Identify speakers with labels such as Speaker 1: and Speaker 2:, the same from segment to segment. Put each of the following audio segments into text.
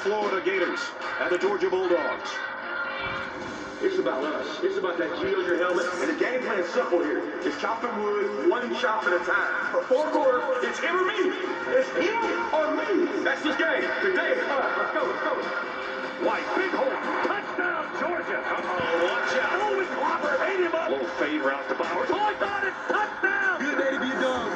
Speaker 1: Florida Gators and the Georgia Bulldogs.
Speaker 2: It's about us. It's about that G on your helmet. And the game plan's simple here. It's chopping wood, one chop at a time. For four quarters, it's him or me. It's him or me. That's this game. Today, let's go, let's go.
Speaker 1: White, big hole. Touchdown, Georgia. Uh-oh, watch out. Oh, and Clobber ate him up. Little fade route to Bowers. Oh, I got it. Touchdown.
Speaker 2: Good day to be a dog.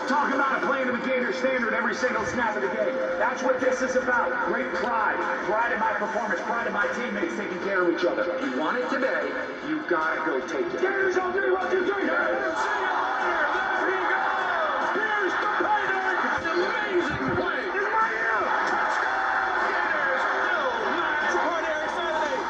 Speaker 3: Talk about playing to the Gator standard every single snap of the game. That's what this is about. Great pride. Pride in my performance. Pride in my teammates taking care of each other. You want it today, you gotta go take it. Gators on 3, 1, 2, 3. Gators.
Speaker 2: There he goes. Here's the payday. Amazing play.
Speaker 3: It's my ear.
Speaker 2: Touchdown. Gators. No match. Extraordinary Saturday.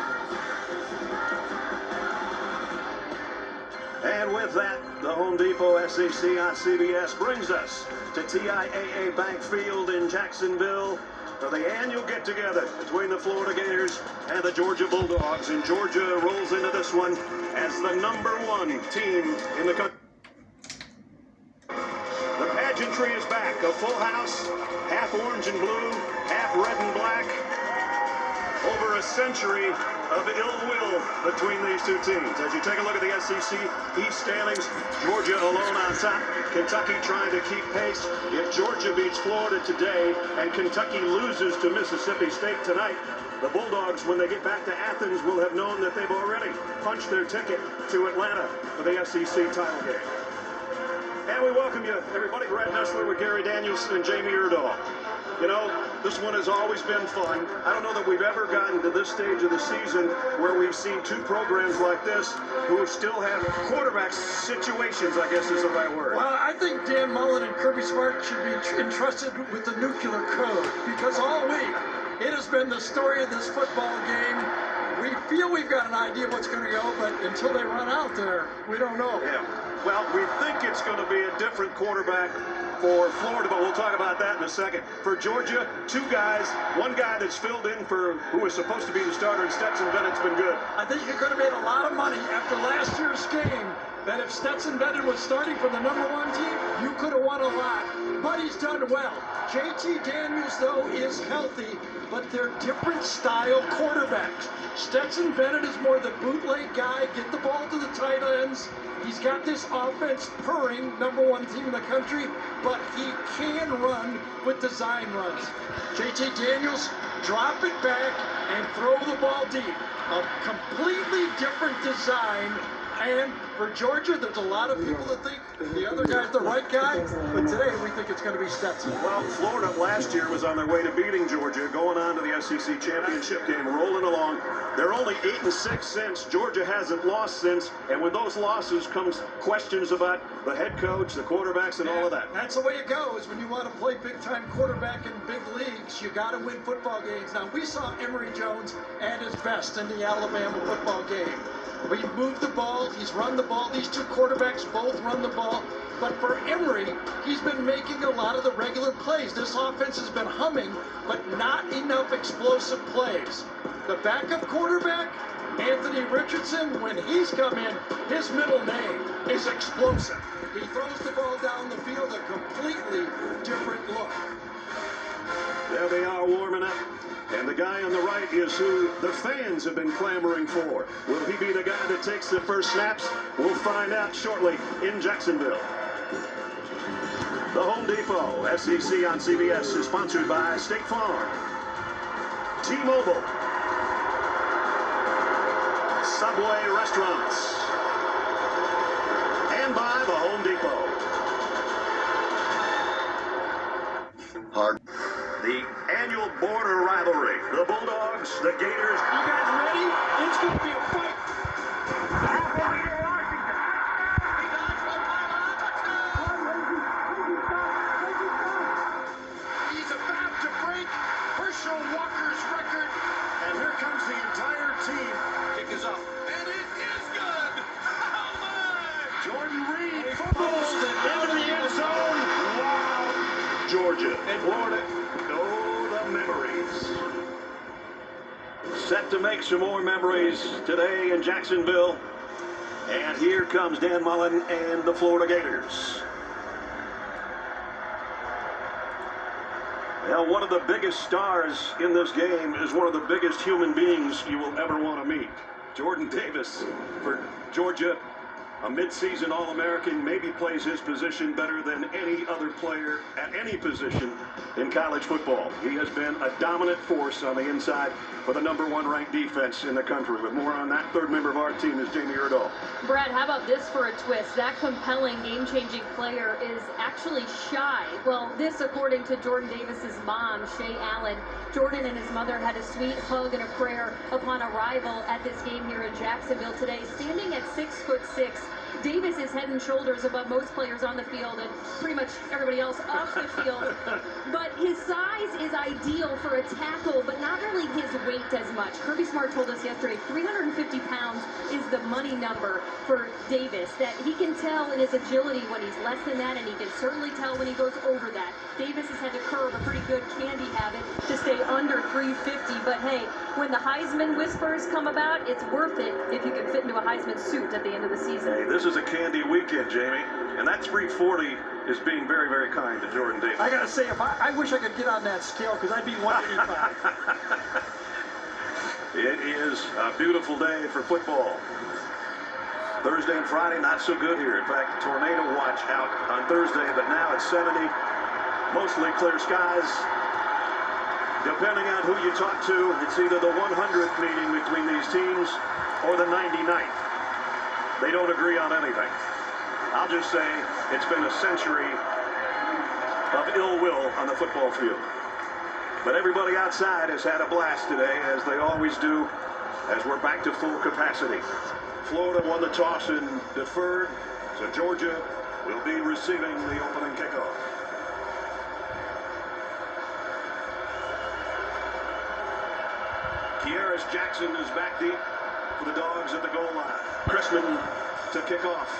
Speaker 1: And with that, the Home Depot SEC on CBS brings us to TIAA Bank Field in Jacksonville for the annual get-together between the Florida Gators and the Georgia Bulldogs. And Georgia rolls into this one as the #1 team in the country. The pageantry is back, a full house, half orange and blue, half red and black. Over a century of ill will between these two teams. As you take a look at the SEC East standings, Georgia alone on top. Kentucky trying to keep pace. If Georgia beats Florida today and Kentucky loses to Mississippi State tonight, the Bulldogs, when they get back to Athens, will have known that they've already punched their ticket to Atlanta for the SEC title game. And we welcome you, everybody. Brad Nessler with Gary Danielson and Jamie Erdahl. You know, this one has always been fun. I don't know that we've ever gotten to this stage of the season where we've seen two programs like this who still have quarterback situations, I guess is the right word.
Speaker 4: Well, I think Dan Mullen and Kirby Smart should be entrusted with the nuclear code because all week it has been the story of this football game. We feel we've got an idea what's going to go, but until they run out there, we don't know.
Speaker 1: Yeah. Well, we think it's going to be a different quarterback for Florida, but we'll talk about that in a second. For Georgia, two guys, one guy that's filled in for who was supposed to be the starter, and Stetson Bennett's been good.
Speaker 4: I think you could have made a lot of money after last year's game that if Stetson Bennett was starting for the #1 team, you could have won a lot. But he's done well. JT Daniels, though, is healthy, but they're different style quarterbacks. Stetson Bennett is more the bootleg guy, get the ball to the tight ends. He's got this offense purring, #1 team in the country, but he can run with design runs. JT Daniels, drop it back and throw the ball deep. A completely different design. And for Georgia, there's a lot of people that think the other guy's the right guy, but today we think it's going to be Stetson.
Speaker 1: Well, Florida last year was on their way to beating Georgia, going on to the SEC championship game, rolling along. They're only 8-6 since. Georgia hasn't lost since, and with those losses comes questions about the head coach, the quarterbacks, and all of that.
Speaker 4: That's the way it goes when you want to play big-time quarterback in big leagues. You got to win football games. Now, we saw Emory Jones at his best in the Alabama football game. He moved the ball, he's run the ball. These two quarterbacks both run the ball. But for Emory, he's been making a lot of the regular plays. This offense has been humming, but not enough explosive plays. The backup quarterback, Anthony Richardson, when he's come in, his middle name is explosive. He throws the ball down the field, a completely different look.
Speaker 1: There they are warming up. And the guy on the right is who the fans have been clamoring for. Will he be the guy that takes the first snaps? We'll find out shortly in Jacksonville. The Home Depot SEC on CBS is sponsored by State Farm, T-Mobile, Subway Restaurants, and by the Home Depot. The annual border rivalry. The Bulldogs, the Gators.
Speaker 4: You guys ready? It's going to be a fight.
Speaker 2: He's about to break Herschel Walker's record.
Speaker 1: And here comes the entire team.
Speaker 2: Kick is up. And it is good. How much?
Speaker 1: Jordan Reed fumbles it into the end zone. Wow. Georgia and Florida. Oh, the memories. Set to make some more memories today in Jacksonville. And here comes Dan Mullen and the Florida Gators. Well, one of the biggest stars in this game is one of the biggest human beings you will ever want to meet. Jordan Davis for Georgia, a midseason All-American, maybe plays his position better than any other player at any position in college football. He has been a dominant force on the inside for the #1 ranked defense in the country. With more on that, third member of our team is Jamie Erdahl.
Speaker 5: Brad, how about this for a twist? That compelling, game-changing player is actually shy. Well, this according to Jordan Davis's mom, Shay Allen. Jordan and his mother had a sweet hug and a prayer upon arrival at this game here in Jacksonville today. Standing at 6'6", Davis is head and shoulders above most players on the field and pretty much everybody else off the field. But his size is ideal for a tackle, but not really his weight as much. Kirby Smart told us yesterday 350 pounds is the money number for Davis, that he can tell in his agility when he's less than that, and he can certainly tell when he goes over that. Davis has had to curb a pretty good candy habit to stay under 350, but hey, when the Heisman whispers come about, it's worth it if you can fit into a Heisman suit at the end of the season.
Speaker 1: Hey, this is a candy weekend, Jamie, and that 340 is being very, very kind to Jordan Davis.
Speaker 4: I gotta say, I wish I could get on that scale because I'd be 185.
Speaker 1: It is a beautiful day for football. Thursday and Friday, not so good here. In fact, tornado watch out on Thursday, but now it's 70, mostly clear skies. Depending on who you talk to, it's either the 100th meeting between these teams or the 99th. They don't agree on anything. I'll just say it's been a century of ill will on the football field. But everybody outside has had a blast today, as they always do, as we're back to full capacity. Florida won the toss and deferred, so Georgia will be receiving the opening kickoff. Kearis Jackson is back deep for the Dogs at the goal line. Chrisman to kick off.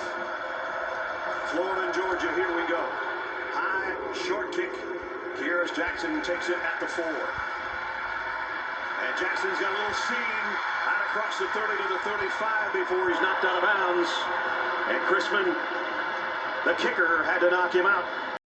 Speaker 1: Florida and Georgia, here we go. High, short kick. Kearis Jackson takes it at the 4. And Jackson's got a little seam out across the 30 to the 35 before he's knocked out of bounds. And Chrisman, the kicker, had to knock him out.